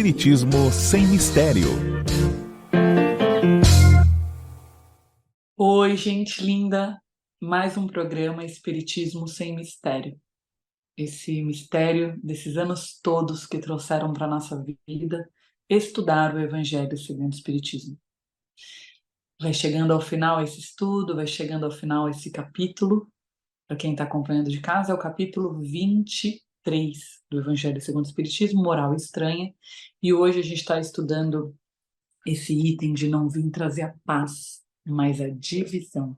Espiritismo sem mistério. Oi, gente linda! Mais um programa Espiritismo sem mistério. Esse mistério desses anos todos que trouxeram para a nossa vida estudar o Evangelho segundo o Espiritismo. Vai chegando ao final esse estudo, vai chegando ao final esse capítulo. Para quem está acompanhando de casa, é o capítulo 23 do Evangelho segundo o Espiritismo, Moral Estranha. E hoje a gente está estudando esse item de não vir trazer a paz, mas a divisão.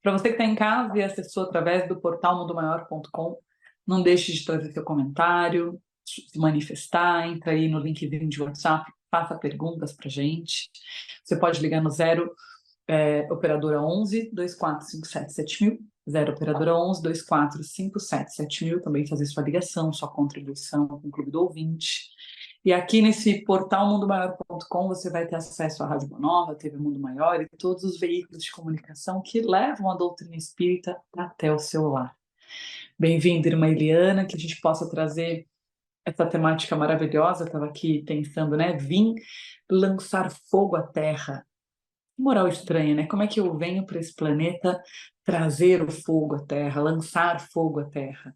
Para você que está em casa e acessou através do portal mundomaior.com, não deixe de trazer seu comentário, se manifestar, entra aí no linkzinho de WhatsApp, faça perguntas para a gente. Você pode ligar no 0 operadora 11 2457 7000, 0 operadora 11 2457 7000, também fazer sua ligação, sua contribuição com o Clube do Ouvinte. E aqui nesse portal mundomaior.com você vai ter acesso à Rádio Boa Nova, TV Mundo Maior e todos os veículos de comunicação que levam a doutrina espírita até o seu lar. Bem-vinda, irmã Eliana, que a gente possa trazer essa temática maravilhosa. Eu estava aqui pensando, né? Vim lançar fogo à terra. Moral estranha, né? Como é que eu venho para esse planeta trazer o fogo à terra, lançar fogo à terra?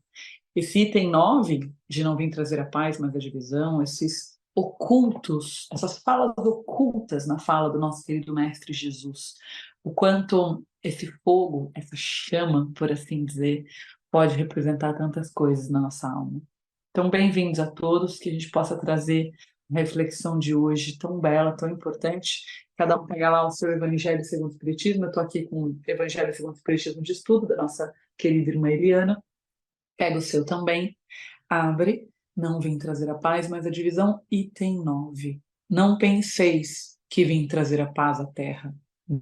Esse item 9, de não vir trazer a paz, mas a divisão, esses ocultos, essas falas ocultas na fala do nosso querido Mestre Jesus, o quanto esse fogo, essa chama, por assim dizer, pode representar tantas coisas na nossa alma. Então, bem-vindos a todos, que a gente possa trazer a reflexão de hoje tão bela, tão importante. Cada um pegar lá o seu Evangelho segundo o Espiritismo. Eu estou aqui com o Evangelho segundo o Espiritismo de Estudo, da nossa querida irmã Eliana. Pega o seu também, abre, não vim trazer a paz, mas a divisão, item 9. Não penseis que vim trazer a paz à terra.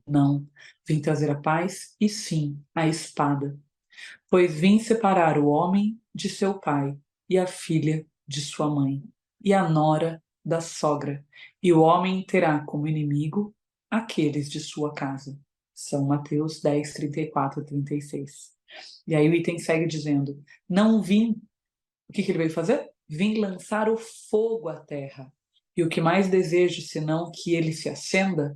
Não, vim trazer a paz e sim a espada. Pois vim separar o homem de seu pai, e a filha de sua mãe, e a nora da sogra, e o homem terá como inimigo aqueles de sua casa. São Mateus 10, 34 a 36. E aí o item segue dizendo, não vim, o que ele veio fazer? Vim lançar o fogo à terra. E o que mais desejo, senão que ele se acenda,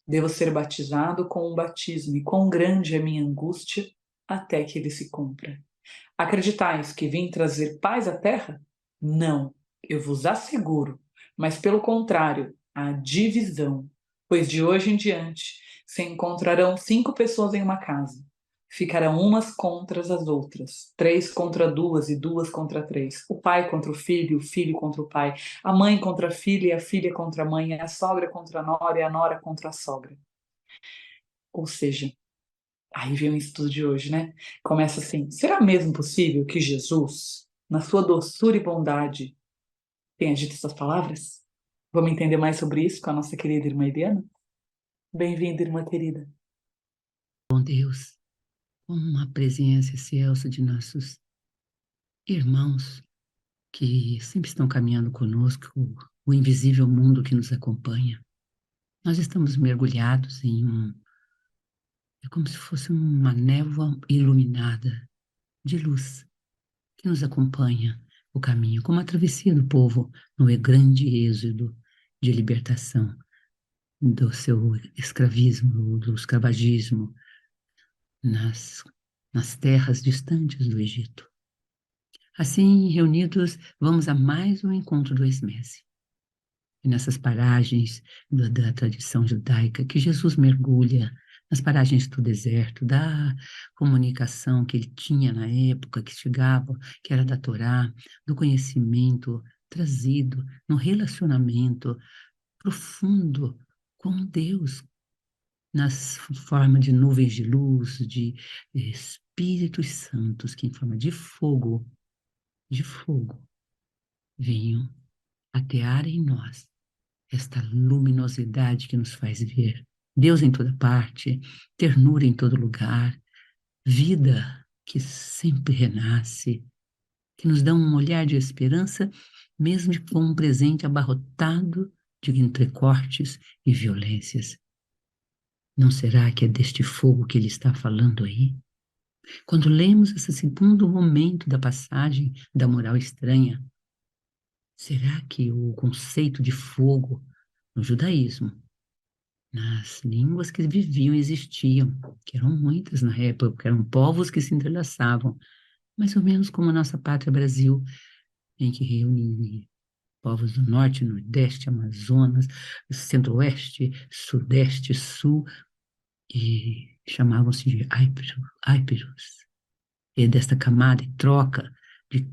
devo ser batizado com um batismo, e quão grande é minha angústia, até que ele se cumpra. Acreditais que vim trazer paz à terra? Não, eu vos asseguro, mas pelo contrário, a divisão, pois de hoje em diante se encontrarão 5 pessoas em uma casa. Ficarão umas contra as outras, 3 contra 2 e 2 contra 3. O pai contra o filho contra o pai, a mãe contra a filha e a filha contra a mãe, a sogra contra a nora e a nora contra a sogra. Ou seja, aí vem o estudo de hoje, né? Começa assim: será mesmo possível que Jesus, na sua doçura e bondade, tenha dito essas palavras? Vamos entender mais sobre isso com a nossa querida irmã Eliana? Bem-vinda, irmã querida. Bom Deus, com a presença excelsa de nossos irmãos que sempre estão caminhando conosco, o invisível mundo que nos acompanha. Nós estamos mergulhados é como se fosse uma névoa iluminada de luz que nos acompanha o caminho, como a travessia do povo no grande êxodo de libertação do seu escravismo, do escravagismo nas terras distantes do Egito. Assim, reunidos, vamos a mais um encontro do Esmese. E nessas paragens da tradição judaica, que Jesus mergulha nas paragens do deserto, da comunicação que ele tinha na época, que chegava, que era da Torá, do conhecimento trazido no relacionamento profundo com Deus, nas forma de nuvens de luz, de Espíritos Santos, que em forma de fogo, venham atear em nós esta luminosidade que nos faz ver Deus em toda parte, ternura em todo lugar, vida que sempre renasce, que nos dá um olhar de esperança, mesmo com um presente abarrotado de entrecortes e violências. Não será que é deste fogo que ele está falando aí? Quando lemos esse segundo momento da passagem da moral estranha, Será que o conceito de fogo no judaísmo, nas línguas que viviam e existiam, que eram muitas na época, que eram povos que se entrelaçavam, mais ou menos como a nossa pátria Brasil, em que reúne povos do Norte, Nordeste, Amazonas, Centro-Oeste, Sudeste, Sul, e chamavam-se de Aiperos. E desta camada e troca de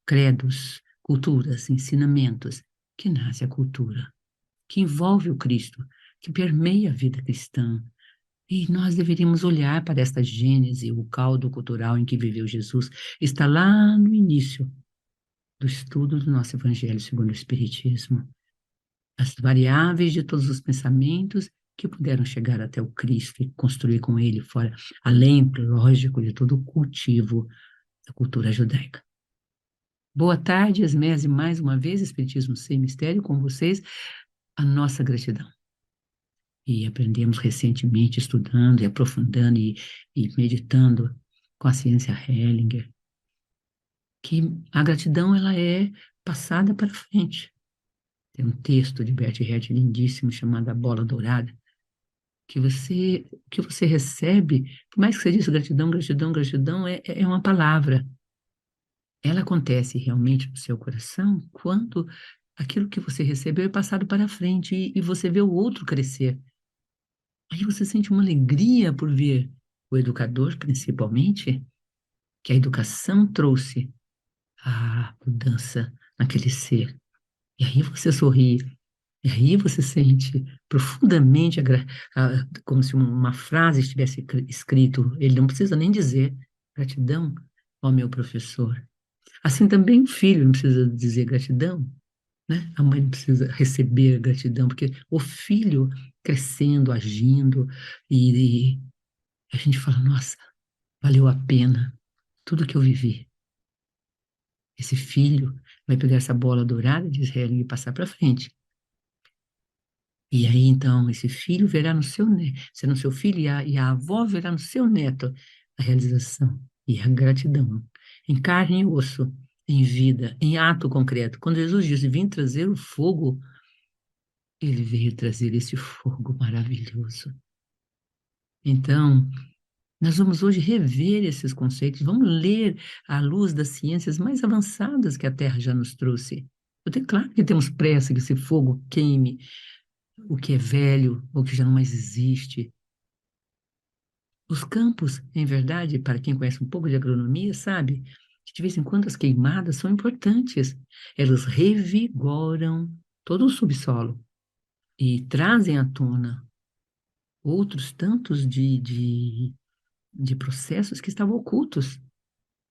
credos, culturas, ensinamentos, que nasce a cultura, que envolve o Cristo, que permeia a vida cristã. E nós deveríamos olhar para esta gênese, o caldo cultural em que viveu Jesus, está lá no início do estudo do nosso Evangelho segundo o Espiritismo. As variáveis de todos os pensamentos que puderam chegar até o Cristo e construir com ele fora, além, lógico, de todo o cultivo da cultura judaica. Boa tarde, Esmese, mais uma vez, Espiritismo Sem Mistério, com vocês, a nossa gratidão. E aprendemos recentemente, estudando e aprofundando e meditando com a ciência Hellinger, que a gratidão ela é passada para frente. Tem um texto de Bert Hellinger lindíssimo chamado A Bola Dourada, que você recebe, por mais que você diz gratidão, gratidão, gratidão, é uma palavra. Ela acontece realmente no seu coração quando aquilo que você recebeu é passado para frente e você vê o outro crescer. Aí você sente uma alegria por ver o educador, principalmente, que a educação trouxe a mudança naquele ser. E aí você sorri, e aí você sente profundamente, como se uma frase estivesse escrito, ele não precisa nem dizer, gratidão ao meu professor. Assim também o filho não precisa dizer gratidão, né? A mãe não precisa receber gratidão, porque o filho crescendo, agindo, e a gente fala, nossa, valeu a pena tudo que eu vivi. Esse filho vai pegar essa bola dourada de Israel e passar para frente. E aí, então, esse filho verá no seu neto, será no seu filho, e a avó verá no seu neto a realização e a gratidão, em carne e osso, em vida, em ato concreto. Quando Jesus disse, vim trazer o fogo, ele veio trazer esse fogo maravilhoso. Então, nós vamos hoje rever esses conceitos, vamos ler à luz das ciências mais avançadas que a Terra já nos trouxe. Claro que temos pressa que esse fogo queime o que é velho, o que já não mais existe. Os campos, em verdade, para quem conhece um pouco de agronomia, sabe que de vez em quando as queimadas são importantes. Elas revigoram todo o subsolo e trazem à tona outros tantos de processos que estavam ocultos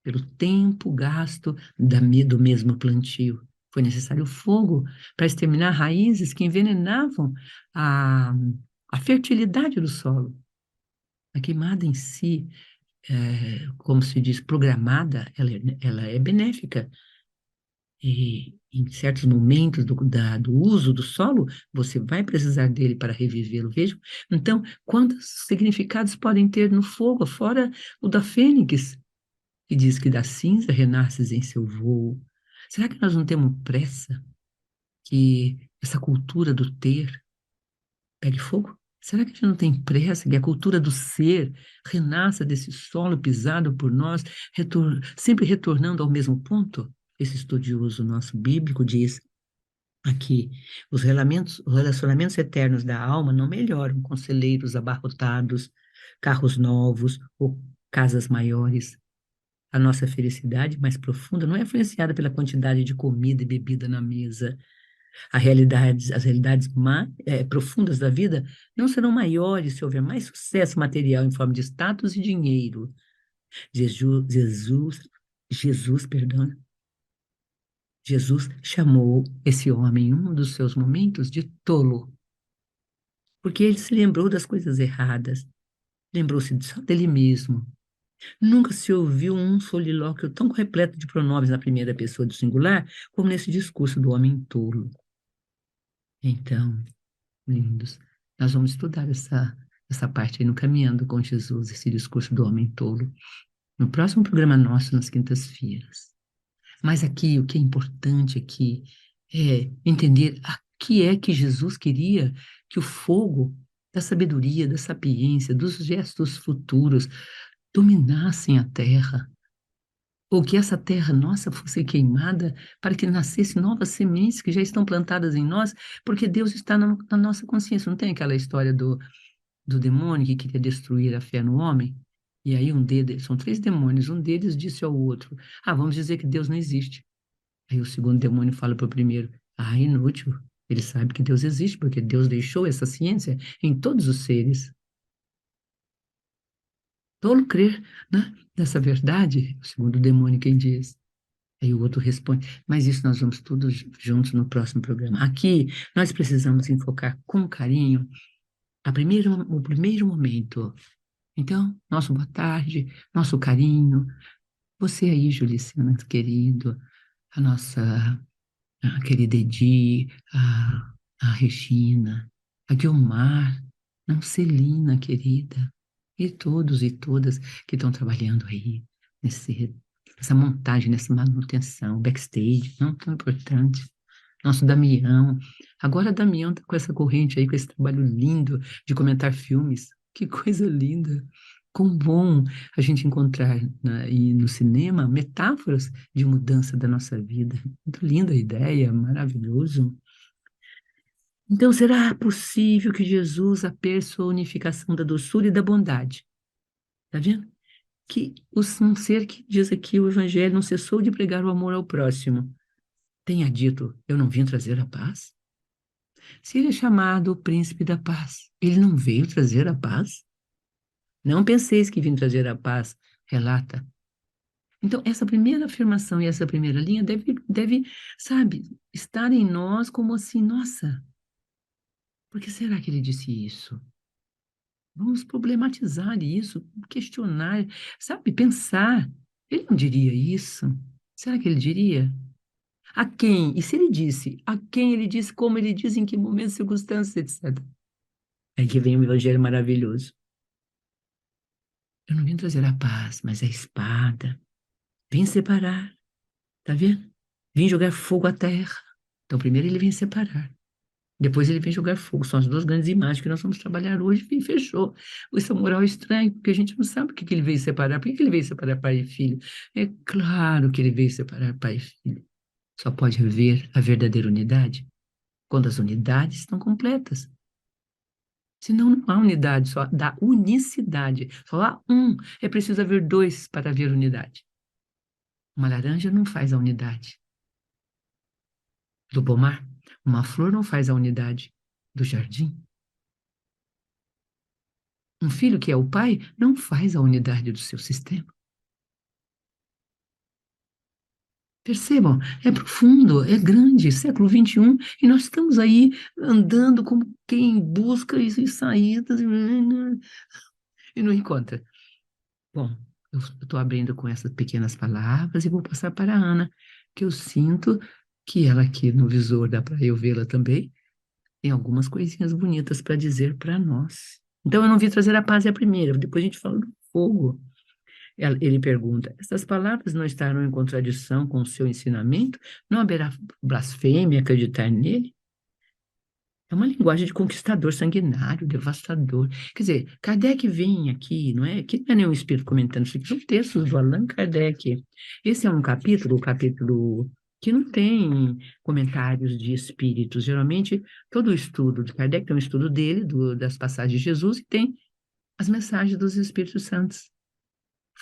pelo tempo gasto do mesmo plantio. Foi necessário fogo para exterminar raízes que envenenavam a, a fertilidade do solo. A queimada em si, como se diz, programada, ela é benéfica. E em certos momentos do uso do solo, você vai precisar dele para revivê-lo. Vejam, então, quantos significados podem ter no fogo, fora o da fênix, que diz que da cinza renasces em seu voo. Será que nós não temos pressa que essa cultura do ter pegue fogo? Será que a gente não tem pressa que a cultura do ser renasça desse solo pisado por nós, sempre retornando ao mesmo ponto? Esse estudioso nosso bíblico diz aqui, os relacionamentos eternos da alma não melhoram com celeiros abarrotados, carros novos ou casas maiores. A nossa felicidade mais profunda não é influenciada pela quantidade de comida e bebida na mesa. As realidades profundas da vida não serão maiores se houver mais sucesso material em forma de status e dinheiro. Perdão, Jesus chamou esse homem em um dos seus momentos de tolo, porque ele se lembrou das coisas erradas, lembrou-se só dele mesmo. Nunca se ouviu um solilóquio tão repleto de pronomes na primeira pessoa do singular como nesse discurso do homem tolo. Então, lindos, nós vamos estudar essa parte aí no Caminhando com Jesus, esse discurso do homem tolo, no próximo programa nosso, nas quintas-feiras. Mas aqui, o que é importante aqui entender a que é que Jesus queria que o fogo da sabedoria, da sapiência, dos gestos futuros dominassem a terra, ou que essa terra nossa fosse queimada para que nascessem novas sementes que já estão plantadas em nós, porque Deus está na nossa consciência. Não tem aquela história do demônio que queria destruir a fé no homem? E aí são três demônios, um deles disse ao outro, vamos dizer que Deus não existe. Aí o segundo demônio fala para o primeiro, inútil, ele sabe que Deus existe, porque Deus deixou essa ciência em todos os seres. Tolo crer, né, nessa verdade, o segundo demônio quem diz. Aí o outro responde, mas isso nós vamos todos juntos no próximo programa. Aqui nós precisamos enfocar com carinho o primeiro momento. Então, nosso boa tarde, nosso carinho. Você aí, Juliciano, querido, a nossa querida Edi, a Regina, a Guiomar, não, Celina, querida, e todos e todas que estão trabalhando aí nessa montagem, nessa manutenção, backstage, não tão importante. Nosso Damião. Agora Damião está com essa corrente aí, com esse trabalho lindo de comentar filmes. Que coisa linda! Como bom a gente encontrar e no cinema metáforas de mudança da nossa vida. Muito linda a ideia, maravilhoso. Então, será possível que Jesus, a personificação da doçura e da bondade, tá vendo? Que um ser que diz aqui o Evangelho não cessou de pregar o amor ao próximo, tenha dito: eu não vim trazer a paz? Se ele é chamado o príncipe da paz, ele não veio trazer a paz? Não penseis que vim trazer a paz, relata. Então, essa primeira afirmação e essa primeira linha deve, sabe, estar em nós como assim, nossa, por que será que ele disse isso? Vamos problematizar isso, questionar, sabe, pensar. Ele não diria isso? Será que ele diria? A quem? E se ele disse? A quem ele disse? Como ele disse? Em que momento, circunstâncias, etc. É que vem o evangelho maravilhoso. Eu não vim trazer a paz, mas a espada. Vim separar, tá vendo? Vim jogar fogo à terra. Então, primeiro ele vem separar. Depois ele vem jogar fogo. São as duas grandes imagens que nós vamos trabalhar hoje. E fechou. Isso é moral estranho, porque a gente não sabe o que ele veio separar. Por que ele veio separar pai e filho? É claro que ele veio separar pai e filho. Só pode haver a verdadeira unidade quando as unidades estão completas. Senão não há unidade, só dá unicidade. Só há um. É preciso haver dois para haver unidade. Uma laranja não faz a unidade do pomar. Uma flor não faz a unidade do jardim. Um filho que é o pai não faz a unidade do seu sistema. Percebam, é profundo, é grande, século XXI, e nós estamos aí andando como quem busca saídas e não encontra. Bom, eu estou abrindo com essas pequenas palavras e vou passar para a Ana, que eu sinto que ela aqui no visor, dá para eu vê-la também, tem algumas coisinhas bonitas para dizer para nós. Então, eu não vim trazer a paz é a primeira, depois a gente fala do fogo. Ele pergunta: essas palavras não estarão em contradição com o seu ensinamento? Não haverá blasfêmia acreditar nele? É uma linguagem de conquistador sanguinário, devastador. Quer dizer, Kardec vem aqui, não é? Que não é nenhum espírito comentando, isso aqui são textos do Allan Kardec. Esse é um capítulo, o capítulo que não tem comentários de espíritos. Geralmente, todo o estudo de Kardec tem um estudo dele, das passagens de Jesus, e tem as mensagens dos Espíritos Santos.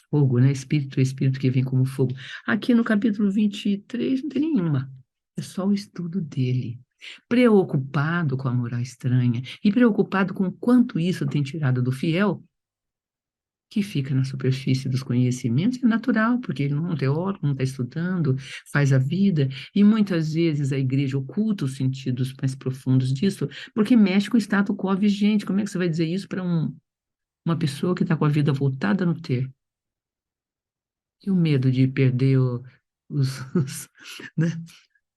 Fogo, né? Espírito que vem como fogo. Aqui no capítulo 23 não tem nenhuma. É só o estudo dele. Preocupado com a moral estranha e preocupado com quanto isso tem tirado do fiel, que fica na superfície dos conhecimentos, é natural, porque ele não é um teórico, não está estudando, faz a vida, e muitas vezes a igreja oculta os sentidos mais profundos disso, porque mexe com o status quo vigente. Como é que você vai dizer isso para uma pessoa que está com a vida voltada no ter? E o medo de perder né,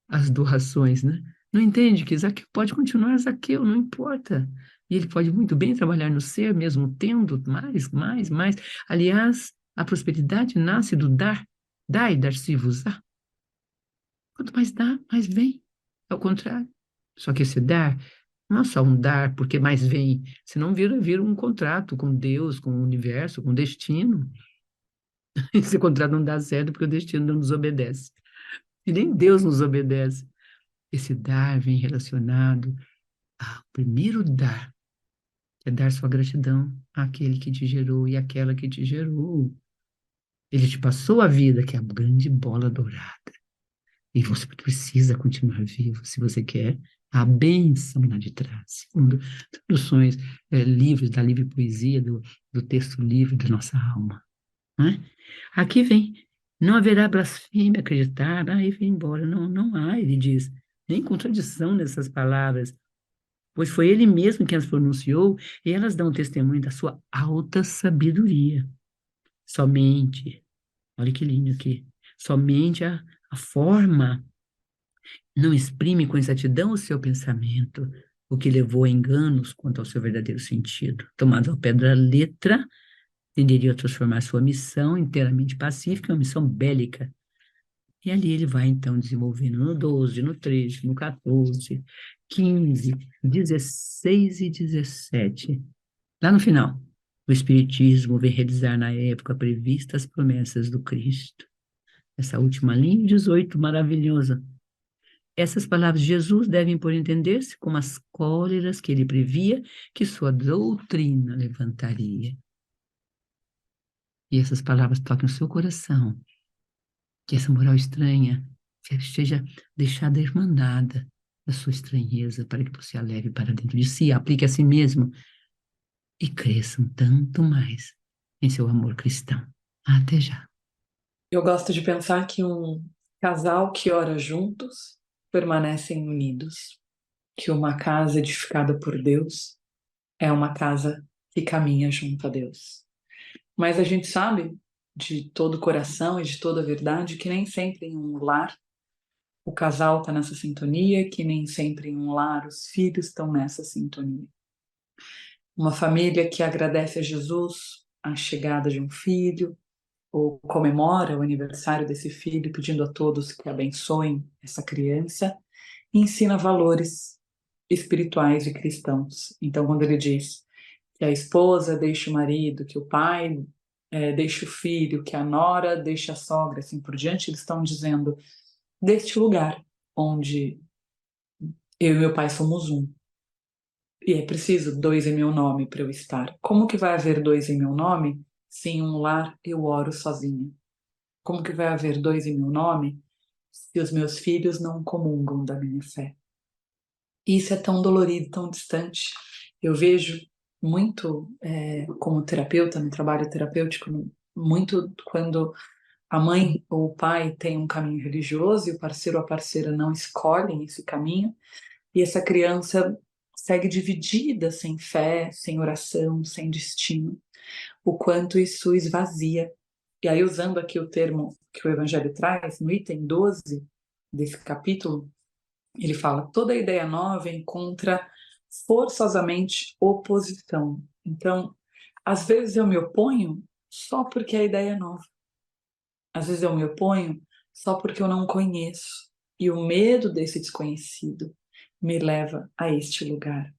as doações, né? Não entende que Zaqueu pode continuar Zaqueu, não importa. E ele pode muito bem trabalhar no ser, mesmo tendo mais, mais, mais. Aliás, a prosperidade nasce do dar. Dai, dar-se-vos-á. Quanto mais dá, mais vem. Ao contrário. Só que esse dar não é só um dar porque mais vem, senão vira um contrato com Deus, com o universo, com o destino. Esse contrato não dá certo porque o destino não nos obedece. E nem Deus nos obedece. Esse dar vem relacionado ao primeiro dar, que é dar sua gratidão àquele que te gerou e àquela que te gerou. Ele te passou a vida, que é a grande bola dourada. E você precisa continuar vivo se você quer a bênção lá de trás. Segundo traduções livres, da livre poesia, do texto livre da nossa alma. Né? Aqui vem, não haverá blasfêmia, acreditar, aí vem embora. Não, não há, ele diz, nem contradição nessas palavras, pois foi ele mesmo quem as pronunciou e elas dão testemunho da sua alta sabedoria. Somente, olha que lindo aqui, somente a forma não exprime com exatidão o seu pensamento, o que levou a enganos quanto ao seu verdadeiro sentido. Tomado ao pé da letra, tenderia a transformar sua missão inteiramente pacífica em uma missão bélica. E ali ele vai, então, desenvolvendo no 12, no 13, no 14, 15, 16 e 17. Lá no final, o Espiritismo vem realizar na época prevista as promessas do Cristo. Essa última linha, 18, maravilhosa. Essas palavras de Jesus devem, por entender-se, como as cóleras que ele previa que sua doutrina levantaria. E essas palavras toquem o seu coração, que essa moral estranha seja deixada irmanada da sua estranheza, para que você a leve para dentro de si, aplique a si mesmo e cresçam tanto mais em seu amor cristão. Até já. Eu gosto de pensar que um casal que ora juntos permanecem unidos, que uma casa edificada por Deus é uma casa que caminha junto a Deus. Mas a gente sabe de todo o coração e de toda a verdade que nem sempre em um lar o casal está nessa sintonia, que nem sempre em um lar os filhos estão nessa sintonia. Uma família que agradece a Jesus a chegada de um filho, ou comemora o aniversário desse filho, pedindo a todos que abençoem essa criança, e ensina valores espirituais e cristãos. Então, quando ele diz que a esposa deixa o marido, que o pai deixa o filho, que a nora deixa a sogra, assim por diante, eles estão dizendo deste lugar onde eu e meu pai somos um. E é preciso dois em meu nome para eu estar. Como que vai haver dois em meu nome se em um lar eu oro sozinha? Como que vai haver dois em meu nome se os meus filhos não comungam da minha fé? E isso é tão dolorido, tão distante. Eu vejo muito, como terapeuta, no trabalho terapêutico, muito quando a mãe ou o pai tem um caminho religioso e o parceiro ou a parceira não escolhem esse caminho, e essa criança segue dividida, sem fé, sem oração, sem destino, o quanto isso esvazia. E aí, usando aqui o termo que o Evangelho traz, no item 12 desse capítulo, ele fala: toda ideia nova encontra forçosamente oposição. Então, às vezes eu me oponho só porque a ideia é nova. Às vezes eu me oponho só porque eu não conheço. E o medo desse desconhecido me leva a este lugar.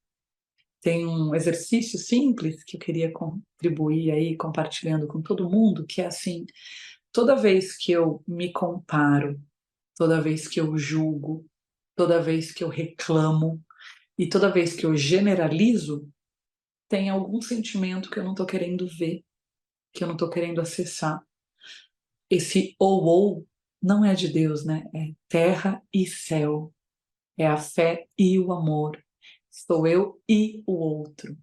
Tem um exercício simples que eu queria contribuir aí, compartilhando com todo mundo, que é assim: toda vez que eu me comparo, toda vez que eu julgo, toda vez que eu reclamo e toda vez que eu generalizo, tem algum sentimento que eu não estou querendo ver, que eu não estou querendo acessar. Esse ou não é de Deus, né? É terra e céu, é a fé e o amor. Sou eu e o outro.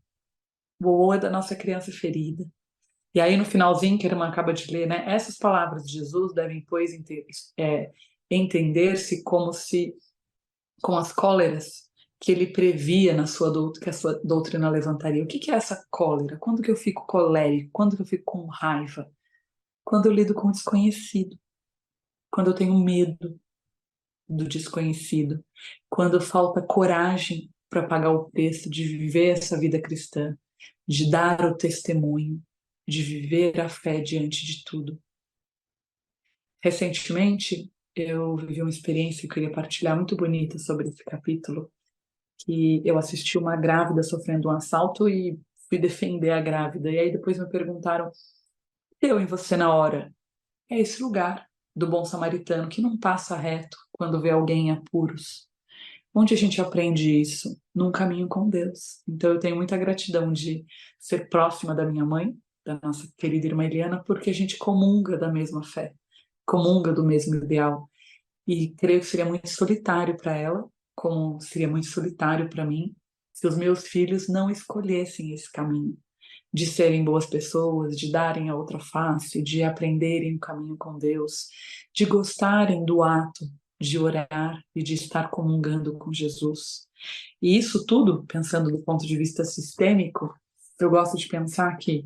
O ou é da nossa criança ferida. E aí no finalzinho que a irmã acaba de ler, né? Essas palavras de Jesus devem, pois, entender-se como se com as cóleras que ele previa que a sua doutrina levantaria. O que é essa cólera? Quando que eu fico colérico? Quando que eu fico com raiva? Quando eu lido com o desconhecido. Quando eu tenho medo do desconhecido. Quando falta coragem para pagar o preço de viver essa vida cristã, de dar o testemunho, de viver a fé diante de tudo. Recentemente, eu vivi uma experiência que eu queria partilhar muito bonita sobre esse capítulo, que eu assisti uma grávida sofrendo um assalto e fui defender a grávida. E aí depois me perguntaram, deu em você na hora? É esse lugar do bom samaritano que não passa reto quando vê alguém em apuros. Onde a gente aprende isso? Num caminho com Deus. Então eu tenho muita gratidão de ser próxima da minha mãe, da nossa querida irmã Eliana, porque a gente comunga da mesma fé, comunga do mesmo ideal. E creio que seria muito solitário para ela, como seria muito solitário para mim, se os meus filhos não escolhessem esse caminho de serem boas pessoas, de darem a outra face, de aprenderem o caminho com Deus, de gostarem do ato de orar e de estar comungando com Jesus. E isso tudo, pensando do ponto de vista sistêmico, eu gosto de pensar que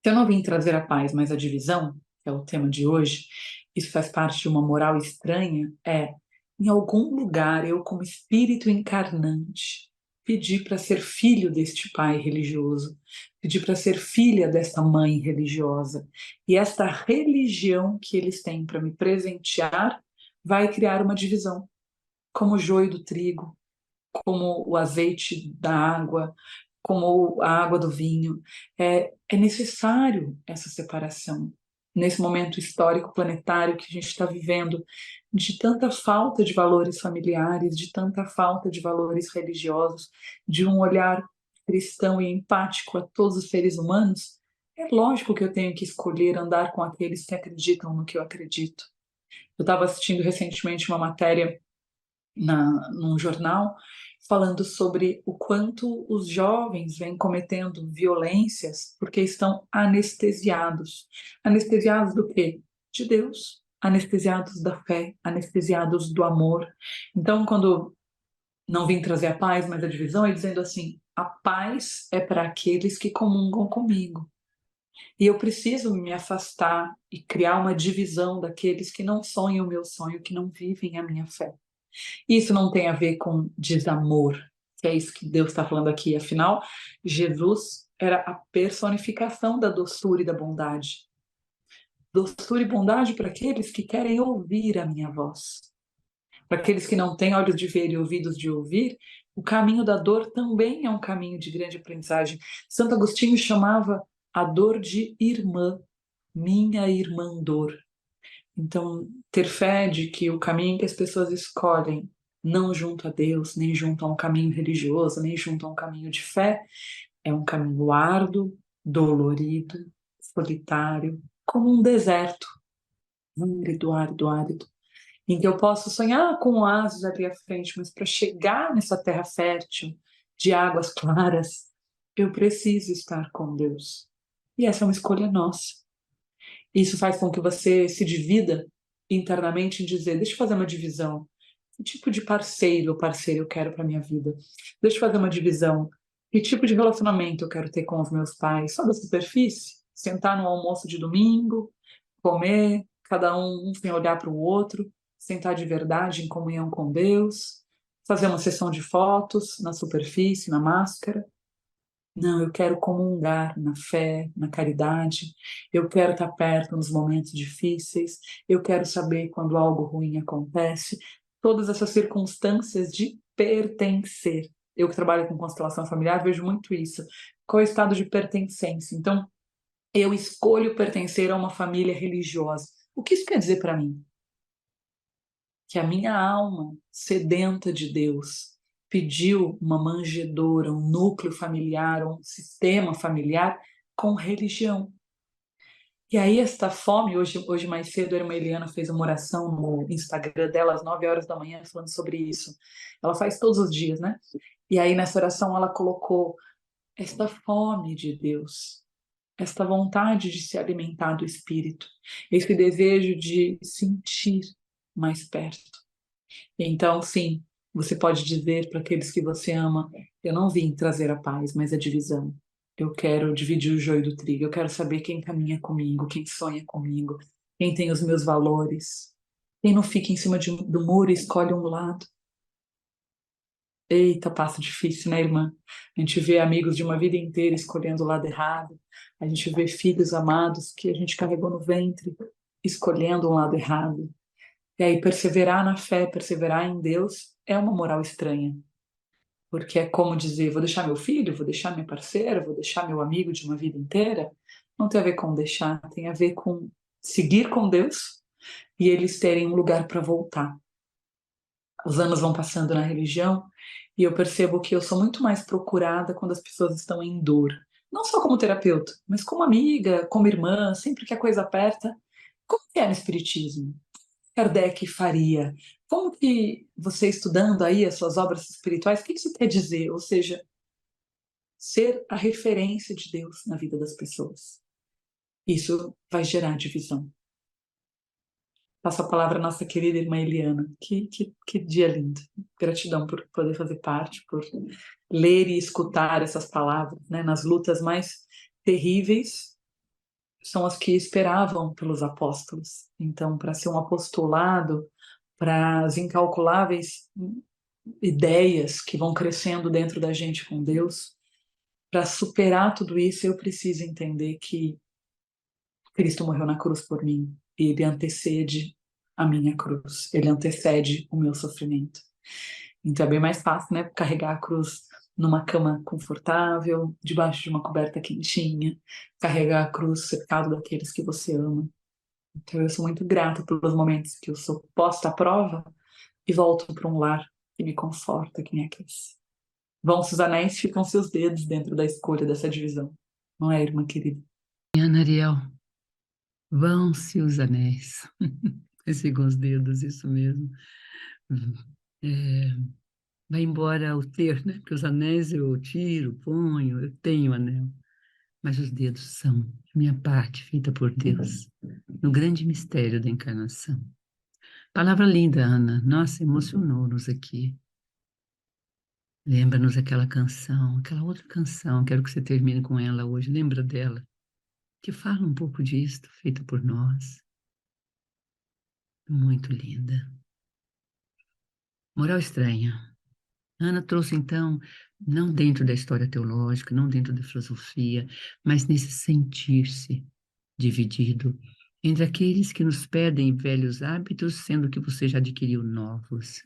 se eu não vim trazer a paz, mas a divisão, que é o tema de hoje, isso faz parte de uma moral estranha, em algum lugar, eu como espírito encarnante, pedi para ser filho deste pai religioso, pedi para ser filha desta mãe religiosa. E esta religião que eles têm para me presentear vai criar uma divisão, como o joio do trigo, como o azeite da água, como a água do vinho. É necessário essa separação. Nesse momento histórico planetário que a gente está vivendo, de tanta falta de valores familiares, de tanta falta de valores religiosos, de um olhar cristão e empático a todos os seres humanos, é lógico que eu tenho que escolher andar com aqueles que acreditam no que eu acredito. Eu estava assistindo recentemente uma matéria num jornal falando sobre o quanto os jovens vêm cometendo violências porque estão anestesiados. Anestesiados do quê? De Deus. Anestesiados da fé, anestesiados do amor. Então, quando não vim trazer a paz, mas a divisão, é dizendo assim: a paz é para aqueles que comungam comigo. E eu preciso me afastar e criar uma divisão daqueles que não sonham o meu sonho, que não vivem a minha fé. Isso não tem a ver com desamor, que é isso que Deus está falando aqui. Afinal, Jesus era a personificação da doçura e da bondade. Doçura e bondade para aqueles que querem ouvir a minha voz. Para aqueles que não têm olhos de ver e ouvidos de ouvir, o caminho da dor também é um caminho de grande aprendizagem. Santo Agostinho chamava a dor de irmã, minha irmã dor. Então, ter fé de que o caminho que as pessoas escolhem, não junto a Deus, nem junto a um caminho religioso, nem junto a um caminho de fé, é um caminho árduo, dolorido, solitário, como um deserto, árido, árido, árido, em que eu posso sonhar com oásis ali à frente, mas para chegar nessa terra fértil, de águas claras, eu preciso estar com Deus. E essa é uma escolha nossa. Isso faz com que você se divida internamente em dizer, deixa eu fazer uma divisão. Que tipo de parceiro ou parceira eu quero para minha vida? Deixa eu fazer uma divisão. Que tipo de relacionamento eu quero ter com os meus pais? Só da superfície? Sentar no almoço de domingo, comer, cada um sem olhar para o outro, sentar de verdade em comunhão com Deus, fazer uma sessão de fotos na superfície, na máscara. Não, eu quero comungar na fé, na caridade, eu quero estar perto nos momentos difíceis, eu quero saber quando algo ruim acontece, todas essas circunstâncias de pertencer. Eu que trabalho com constelação familiar vejo muito isso. Qual é o estado de pertencência? Então, eu escolho pertencer a uma família religiosa. O que isso quer dizer para mim? Que a minha alma sedenta de Deus pediu uma manjedoura, um núcleo familiar, um sistema familiar com religião. E aí esta fome, hoje mais cedo, a irmã Eliana fez uma oração no Instagram dela às 9 horas da manhã falando sobre isso. Ela faz todos os dias, né? E aí nessa oração ela colocou esta fome de Deus, esta vontade de se alimentar do Espírito, esse desejo de sentir mais perto. Então, sim, você pode dizer para aqueles que você ama: eu não vim trazer a paz, mas a divisão. Eu quero dividir o joio do trigo, eu quero saber quem caminha comigo, quem sonha comigo, quem tem os meus valores, quem não fica em cima do muro e escolhe um lado. Eita, passo difícil, né, irmã? A gente vê amigos de uma vida inteira escolhendo o lado errado, a gente vê filhos amados que a gente carregou no ventre escolhendo um lado errado. E aí perseverar na fé, perseverar em Deus é uma moral estranha. Porque é como dizer, vou deixar meu filho, vou deixar minha parceira, vou deixar meu amigo de uma vida inteira. Não tem a ver com deixar, tem a ver com seguir com Deus e eles terem um lugar para voltar. Os anos vão passando na religião e eu percebo que eu sou muito mais procurada quando as pessoas estão em dor. Não só como terapeuta, mas como amiga, como irmã, sempre que a coisa aperta. Como que é no Espiritismo? Kardec faria? Como que você estudando aí as suas obras espirituais, o que isso quer dizer? Ou seja, ser a referência de Deus na vida das pessoas. Isso vai gerar divisão. Passo a palavra à nossa querida irmã Eliana. Que dia lindo. Gratidão por poder fazer parte, por ler e escutar essas palavras, né? Nas lutas mais terríveis, são as que esperavam pelos apóstolos. Então, para ser um apostolado, para as incalculáveis ideias que vão crescendo dentro da gente com Deus, para superar tudo isso, eu preciso entender que Cristo morreu na cruz por mim e ele antecede a minha cruz, ele antecede o meu sofrimento. Então é bem mais fácil, né, carregar a cruz numa cama confortável, debaixo de uma coberta quentinha, carregar a cruz cercado daqueles que você ama. Então eu sou muito grata pelos momentos que eu sou posta à prova e volto para um lar que me conforta, que me aquece. Vão-se os anéis, ficam seus dedos dentro da escolha dessa divisão. Não é, irmã querida? Ana Ariel, vão-se os anéis. Sigam os dedos, isso mesmo. É, vai embora o ter, né? Porque os anéis eu tiro, ponho, eu tenho anel. Mas os dedos são minha parte feita por Deus, no grande mistério da encarnação. Palavra linda, Ana. Nossa, emocionou-nos aqui. Lembra-nos aquela canção, aquela outra canção, quero que você termine com ela hoje. Lembra dela? Que fala um pouco disto, feita por nós. Muito linda. Moral estranha. Ana trouxe, então, não dentro da história teológica, não dentro da filosofia, mas nesse sentir-se dividido entre aqueles que nos pedem velhos hábitos, sendo que você já adquiriu novos,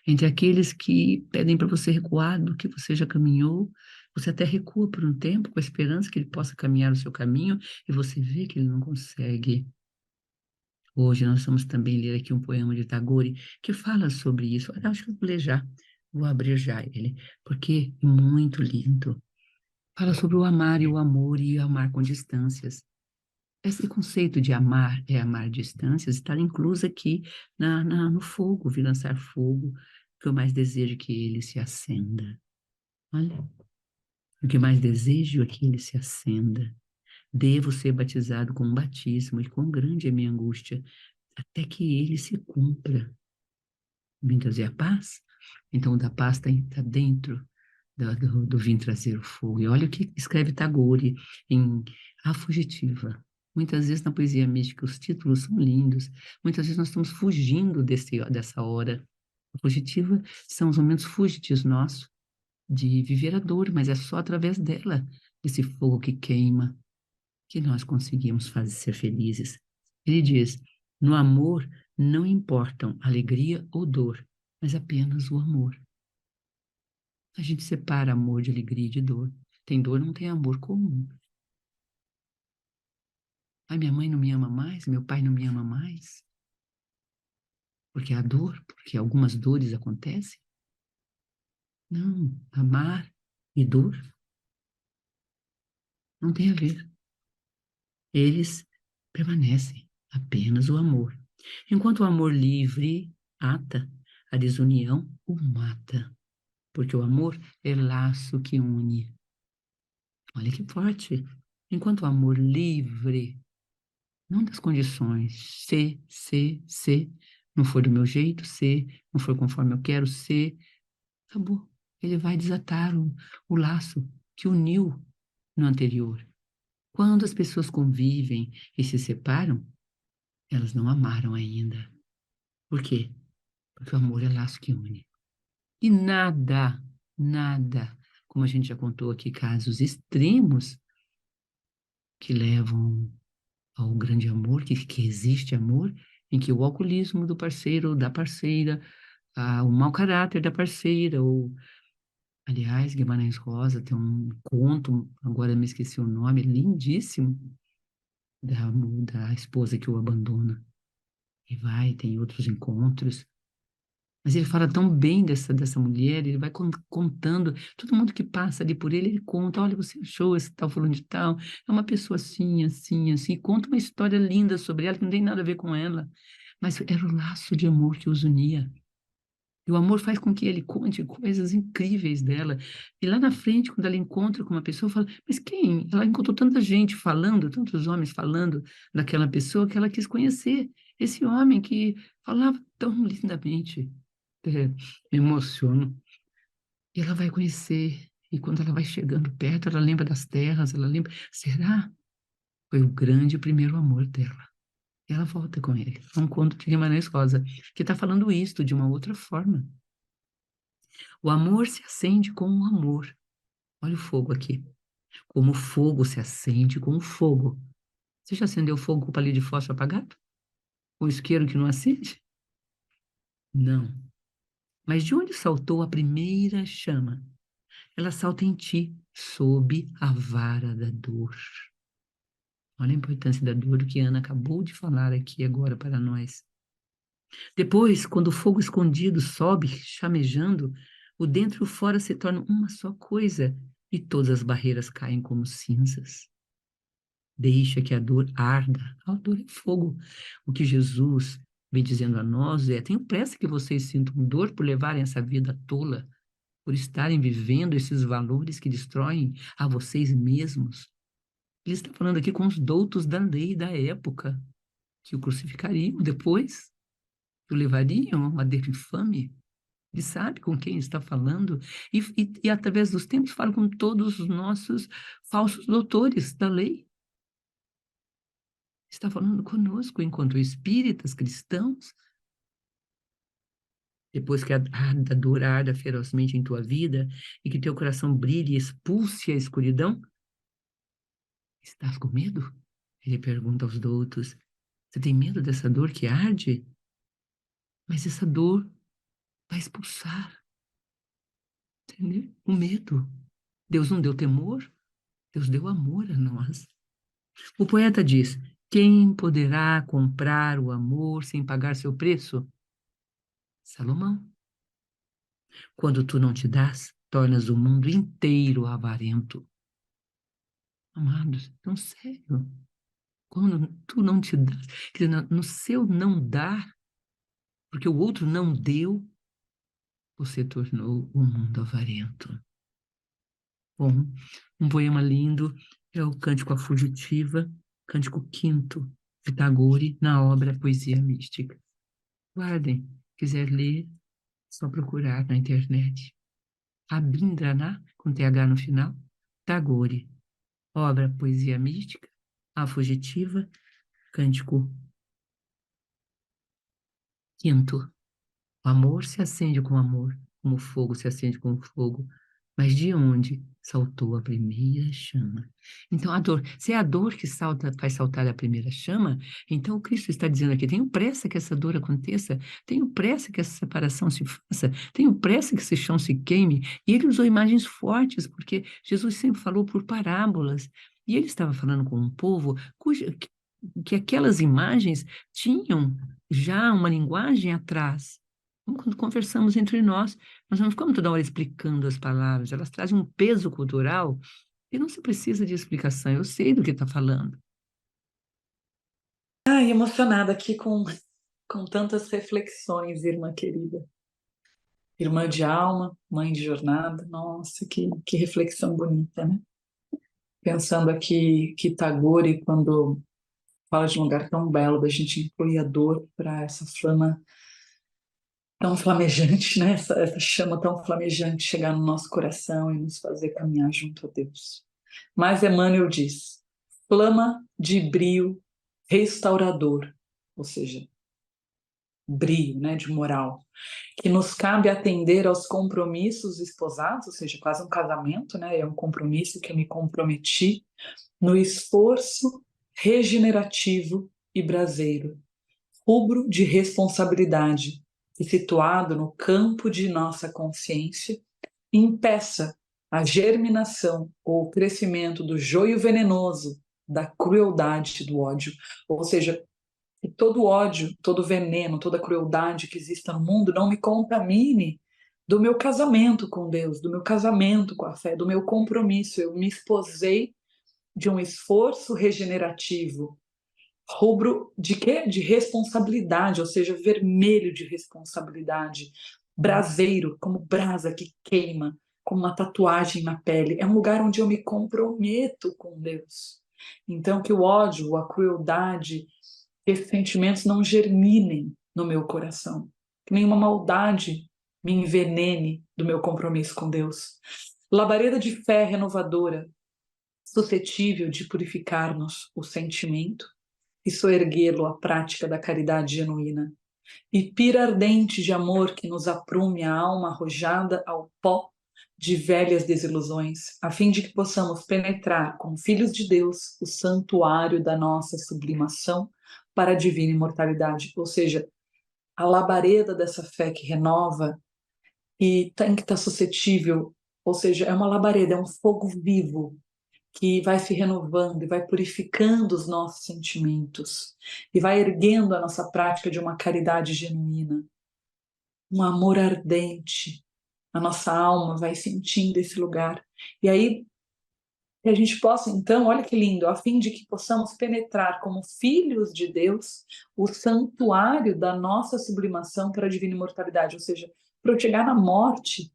entre aqueles que pedem para você recuar do que você já caminhou, você até recua por um tempo com a esperança que ele possa caminhar o seu caminho e você vê que ele não consegue. Hoje nós vamos também ler aqui um poema de Tagore que fala sobre isso. Eu acho que eu vou ler já, vou abrir já ele, porque é muito lindo. Fala sobre o amar e o amor e amar com distâncias. Esse conceito de amar é amar distâncias está incluso aqui no fogo, vi lançar fogo, que eu mais desejo é que ele se acenda. Olha, o que mais desejo é que ele se acenda. Devo ser batizado com um batismo, e quão grande é minha angústia, até que ele se cumpra. Vim trazer a paz? Então, o da paz está dentro do vim trazer o fogo. E olha o que escreve Tagore em A Fugitiva. Muitas vezes na poesia mística os títulos são lindos, muitas vezes nós estamos fugindo dessa hora. A fugitiva são os momentos fúgeis nossos de viver a dor, mas é só através dela, desse fogo que queima, que nós conseguimos fazer ser felizes. Ele diz, no amor não importam alegria ou dor, mas apenas o amor. A gente separa amor de alegria e de dor. Tem dor, não tem amor comum. Ai, minha mãe não me ama mais, meu pai não me ama mais. Porque há dor, porque algumas dores acontecem. Não, amar e dor não tem a ver. Eles permanecem, apenas o amor. Enquanto o amor livre ata, a desunião o mata. Porque o amor é laço que une. Olha que forte. Enquanto o amor livre, não das condições, se, não for do meu jeito, se, não for conforme eu quero, se, acabou. Ele vai desatar o laço que uniu no anterior. Quando as pessoas convivem e se separam, elas não amaram ainda. Por quê? Porque o amor é laço que une. E nada, como a gente já contou aqui, casos extremos que levam ao grande amor, que existe amor, em que o alcoolismo do parceiro ou da parceira, o mau caráter da parceira, ou, aliás, Guimarães Rosa tem um conto, agora me esqueci o nome, lindíssimo, da esposa que o abandona. E vai, tem outros encontros. Mas ele fala tão bem dessa mulher, ele vai contando, todo mundo que passa ali por ele, ele conta, olha, você achou esse tal fulano de tal, é uma pessoa assim, assim, assim, e conta uma história linda sobre ela, que não tem nada a ver com ela, mas era o laço de amor que os unia. E o amor faz com que ele conte coisas incríveis dela. E lá na frente, quando ela encontra com uma pessoa, fala, mas quem? Ela encontrou tanta gente falando, tantos homens falando daquela pessoa que ela quis conhecer. Esse homem que falava tão lindamente. É, emociona. E ela vai conhecer. E quando ela vai chegando perto, ela lembra das terras, ela lembra. Será? Foi o grande primeiro amor dela. E ela volta com ele. É um conto de Guimarães Rosa, que está falando isto de uma outra forma. O amor se acende com o amor. Olha o fogo aqui. Como o fogo se acende com o fogo. Você já acendeu fogo com o palito de fósforo apagado? O isqueiro que não acende? Não. Mas de onde saltou a primeira chama? Ela salta em ti, sob a vara da dor. Olha a importância da dor, o que a Ana acabou de falar aqui agora para nós. Depois, quando o fogo escondido sobe, chamejando, o dentro e o fora se tornam uma só coisa e todas as barreiras caem como cinzas. Deixa que a dor arda. A dor é fogo. O que Jesus vem dizendo a nós é: tenho pressa que vocês sintam dor por levarem essa vida tola, por estarem vivendo esses valores que destroem a vocês mesmos. Ele está falando aqui com os doutos da lei da época, que o crucificariam depois, que o levariam a madeira infame. Ele sabe com quem está falando, e através dos tempos fala com todos os nossos falsos doutores da lei. Está falando conosco enquanto espíritas cristãos. Depois que a dor arda ferozmente em tua vida e que teu coração brilhe e expulse a escuridão, estás com medo? Ele pergunta aos doutos. Você tem medo dessa dor que arde? Mas essa dor vai expulsar, entendeu? O medo. Deus não deu temor, Deus deu amor a nós. O poeta diz: quem poderá comprar o amor sem pagar seu preço? Salomão. Quando tu não te dás, tornas o mundo inteiro avarento. Amados, tão sério. Quando tu não te dás, quer dizer, no seu não dar, porque o outro não deu, você tornou o mundo avarento. Bom, um poema lindo é o Cântico à Fugitiva, Cântico Quinto, de Tagore, na obra Poesia Mística. Guardem, quiser ler, só procurar na internet. Rabindranath, com TH no final, Tagore, obra Poesia Mística, A Fugitiva, Cântico Quinto. O amor se acende com amor, como o fogo se acende com o fogo. Mas de onde saltou a primeira chama? Então, a dor, se é a dor que faz saltar a primeira chama, então o Cristo está dizendo aqui: tenho pressa que essa dor aconteça, tenho pressa que essa separação se faça, tenho pressa que esse chão se queime. E ele usou imagens fortes, porque Jesus sempre falou por parábolas. E ele estava falando com um povo que aquelas imagens tinham já uma linguagem atrás. Quando conversamos entre nós não ficamos toda hora explicando as palavras, elas trazem um peso cultural e não se precisa de explicação, eu sei do que está falando. Ai, emocionada aqui com tantas reflexões, irmã querida. Irmã de alma, mãe de jornada, nossa, que reflexão bonita, né? Pensando aqui que Tagore, quando fala de um lugar tão belo, da gente incluir a dor para essa flama tão flamejante, né? Essa chama tão flamejante chegar no nosso coração e nos fazer caminhar junto a Deus. Mas Emmanuel diz: flama de brio restaurador, ou seja, brio, né, de moral, que nos cabe atender aos compromissos esposados, ou seja, quase um casamento, né? É um compromisso que eu me comprometi no esforço regenerativo e braseiro, rubro de responsabilidade e situado no campo de nossa consciência, impeça a germinação ou o crescimento do joio venenoso da crueldade do ódio. Ou seja, que todo ódio, todo veneno, toda crueldade que exista no mundo não me contamine do meu casamento com Deus, do meu casamento com a fé, do meu compromisso. Eu me esposei de um esforço regenerativo, rubro de quê? De responsabilidade, ou seja, vermelho de responsabilidade, braseiro, como brasa que queima, como uma tatuagem na pele. É um lugar onde eu me comprometo com Deus. Então, que o ódio, a crueldade, esses sentimentos não germinem no meu coração, que nenhuma maldade me envenene do meu compromisso com Deus. Labareda de fé renovadora, suscetível de purificar-nos o sentimento e soerguê-lo à prática da caridade genuína. E pira ardente de amor que nos aprume a alma arrojada ao pó de velhas desilusões, a fim de que possamos penetrar, como filhos de Deus, o santuário da nossa sublimação para a divina imortalidade. Ou seja, a labareda dessa fé que renova e tem que estar suscetível, ou seja, é uma labareda, é um fogo vivo que vai se renovando e vai purificando os nossos sentimentos e vai erguendo a nossa prática de uma caridade genuína, um amor ardente. A nossa alma vai sentindo esse lugar. E aí que a gente possa, então, olha que lindo, a fim de que possamos penetrar como filhos de Deus o santuário da nossa sublimação para a divina imortalidade. Ou seja, para eu chegar na morte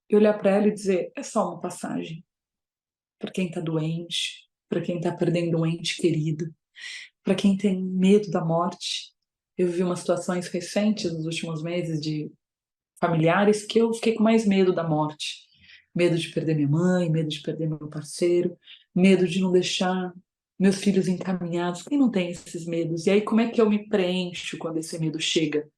e olhar para ela e dizer, é só uma passagem. Para quem está doente, para quem está perdendo um ente querido, para quem tem medo da morte. Eu vi umas situações recentes nos últimos meses de familiares que eu fiquei com mais medo da morte. Medo de perder minha mãe, medo de perder meu parceiro, medo de não deixar meus filhos encaminhados. Quem não tem esses medos? E aí, como é que eu me preencho quando esse medo chega?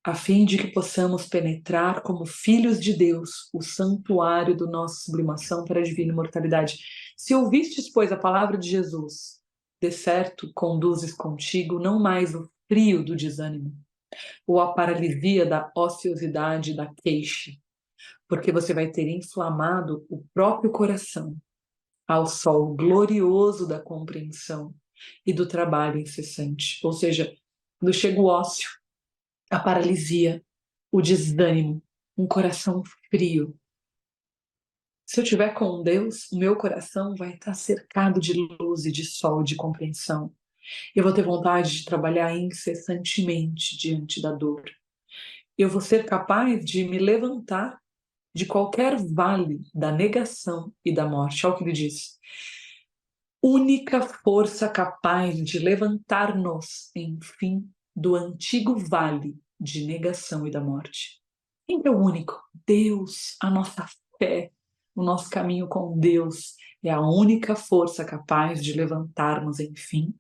A fim de que possamos penetrar como filhos de Deus o santuário do nossa sublimação para a divina imortalidade. Se ouvistes, pois, a palavra de Jesus, de certo conduzes contigo não mais o frio do desânimo, ou a paralisia da ociosidade, da queixa, porque você vai ter inflamado o próprio coração ao sol glorioso da compreensão e do trabalho incessante. Ou seja, quando chega o ócio, a paralisia, o desânimo, um coração frio. Se eu estiver com Deus, o meu coração vai estar cercado de luz e de sol, de compreensão. Eu vou ter vontade de trabalhar incessantemente diante da dor. Eu vou ser capaz de me levantar de qualquer vale da negação e da morte. Olha o que ele diz. Única força capaz de levantar-nos, enfim, do antigo vale de negação e da morte. Quem é o único? Deus, a nossa fé, o nosso caminho com Deus é a única força capaz de levantar-nos, enfim,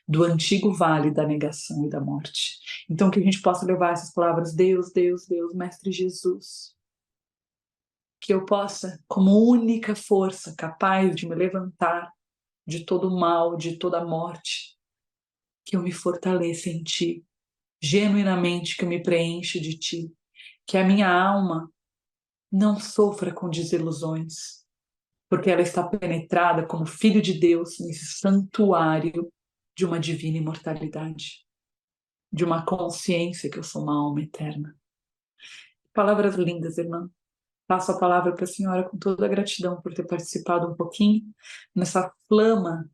do antigo vale da negação e da morte. Então, que a gente possa levar essas palavras, Deus, Deus, Deus, Mestre Jesus, que eu possa, como única força capaz de me levantar de todo o mal, de toda a morte, que eu me fortaleça em Ti, genuinamente que eu me preencha de Ti, que a minha alma não sofra com desilusões, porque ela está penetrada como filho de Deus nesse santuário de uma divina imortalidade, de uma consciência que eu sou uma alma eterna. Palavras lindas, irmã. Passo a palavra para a senhora com toda a gratidão por ter participado um pouquinho nessa flama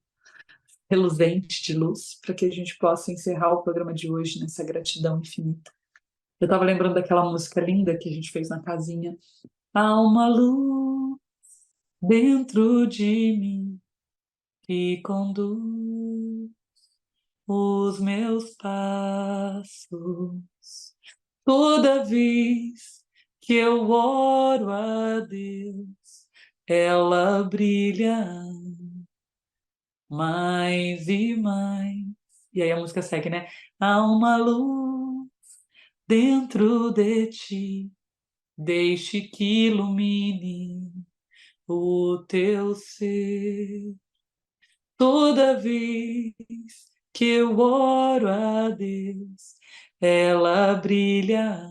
reluzente de luz, para que a gente possa encerrar o programa de hoje nessa gratidão infinita. Eu estava lembrando daquela música linda que a gente fez na casinha. Há uma luz dentro de mim que conduz os meus passos. Toda vez que eu oro a Deus, ela brilha mais e mais. E aí a música segue, né? Há uma luz dentro de ti, deixe que ilumine o teu ser. Toda vez que eu oro a Deus, ela brilha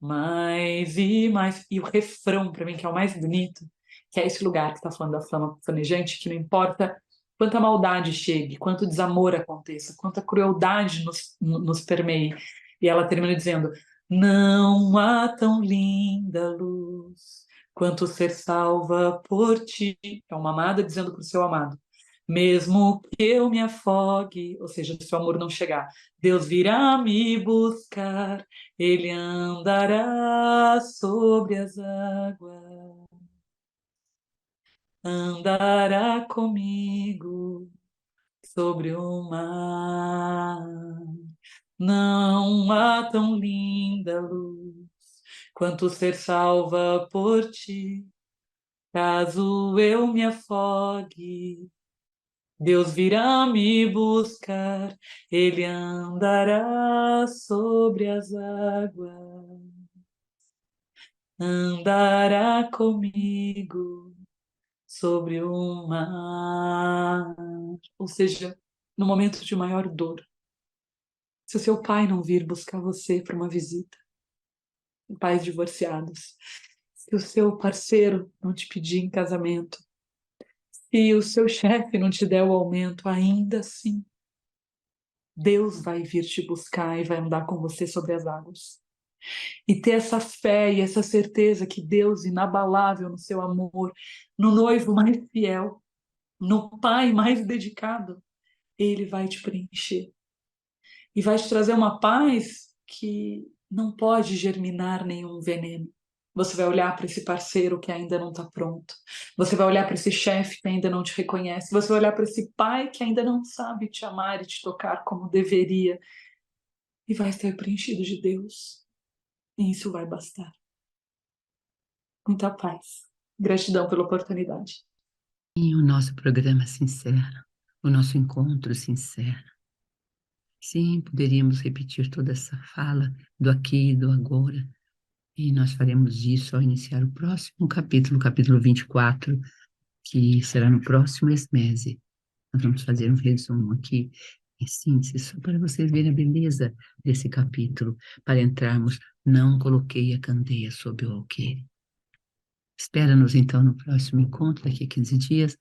mais e mais. E o refrão, para mim, que é o mais bonito, que é esse lugar que está falando da flama flamejante, que não importa quanta maldade chegue, quanto desamor aconteça, quanta crueldade nos permeie. E ela termina dizendo: não há tão linda luz quanto ser salva por ti. É uma amada dizendo para o seu amado. Mesmo que eu me afogue, ou seja, se o amor não chegar, Deus virá me buscar, Ele andará sobre as águas, andará comigo sobre o mar. Não há tão linda luz quanto ser salva por ti. Caso eu me afogue, Deus virá me buscar, Ele andará sobre as águas, andará comigo sobre o mar. Ou seja, no momento de maior dor, se o seu pai não vir buscar você para uma visita, pais divorciados, se o seu parceiro não te pedir em casamento, se o seu chefe não te der o aumento, ainda assim, Deus vai vir te buscar e vai andar com você sobre as águas. E ter essa fé e essa certeza que Deus, inabalável no seu amor, no noivo mais fiel, no pai mais dedicado, ele vai te preencher. E vai te trazer uma paz que não pode germinar nenhum veneno. Você vai olhar para esse parceiro que ainda não está pronto. Você vai olhar para esse chefe que ainda não te reconhece. Você vai olhar para esse pai que ainda não sabe te amar e te tocar como deveria. E vai estar preenchido de Deus. E isso vai bastar. Muita paz. Gratidão pela oportunidade. E o nosso programa se encerra, o nosso encontro se encerra. Sim, poderíamos repetir toda essa fala do aqui e do agora, e nós faremos isso ao iniciar o próximo capítulo, capítulo 24, que será no próximo mês. Nós vamos fazer um resumo aqui, em síntese, só para vocês verem a beleza desse capítulo, para entrarmos, não coloquei a candeia sob o alqueire. Espera-nos, então, no próximo encontro, daqui a 15 dias,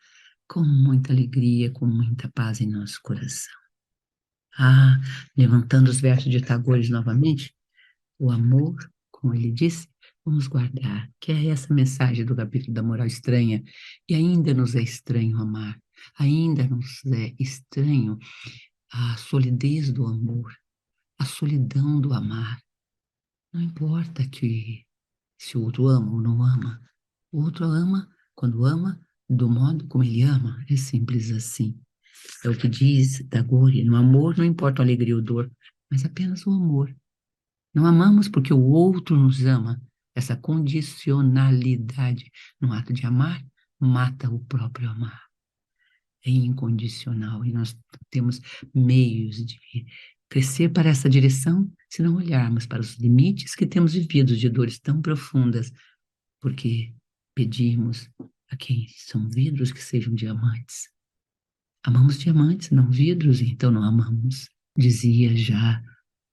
com muita alegria, com muita paz em nosso coração. Ah, levantando os versos de Tagores novamente, o amor, como ele disse, vamos guardar, que é essa mensagem do capítulo da moral estranha, e ainda nos é estranho amar, ainda nos é estranho a solidez do amor, a solidão do amar. Não importa que se o outro ama ou não ama, o outro ama quando ama do modo como ele ama, é simples assim. É o que diz Tagore, no amor não importa a alegria ou dor, mas apenas o amor. Não amamos porque o outro nos ama. Essa condicionalidade no ato de amar mata o próprio amar. É incondicional e nós temos meios de crescer para essa direção se não olharmos para os limites que temos vivido de dores tão profundas, porque pedimos a quem são vidros que sejam diamantes. Amamos diamantes, não vidros, então não amamos, dizia já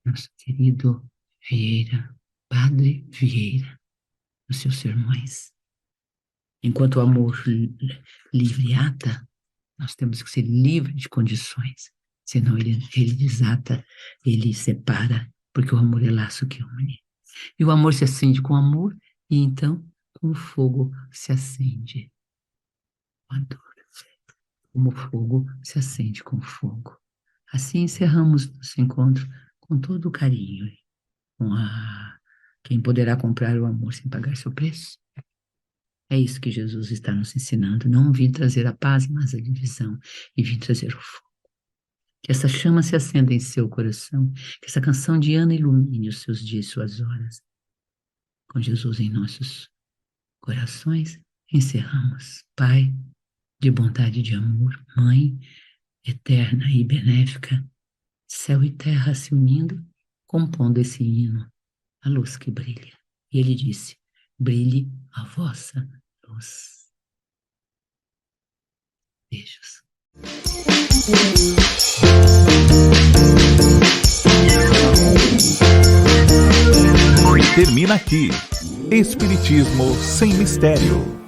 nosso querido Vieira, Padre Vieira, nos seus sermões. Enquanto o amor livre ata, nós temos que ser livres de condições, senão ele desata, ele separa, porque o amor é laço que une. E o amor se acende com amor, e então com o fogo se acende com a dor. Como o fogo se acende com fogo. Assim encerramos nosso encontro com todo o carinho, com a quem poderá comprar o amor sem pagar seu preço. É isso que Jesus está nos ensinando. Não vim trazer a paz, mas a divisão, e vim trazer o fogo. Que essa chama se acenda em seu coração, que essa canção de Ana ilumine os seus dias e suas horas. Com Jesus em nossos corações, encerramos. Pai, de bondade e de amor, Mãe, eterna e benéfica, céu e terra se unindo, compondo esse hino, a luz que brilha. E ele disse: brilhe a vossa luz. Beijos. Termina aqui Espiritismo sem Mistério.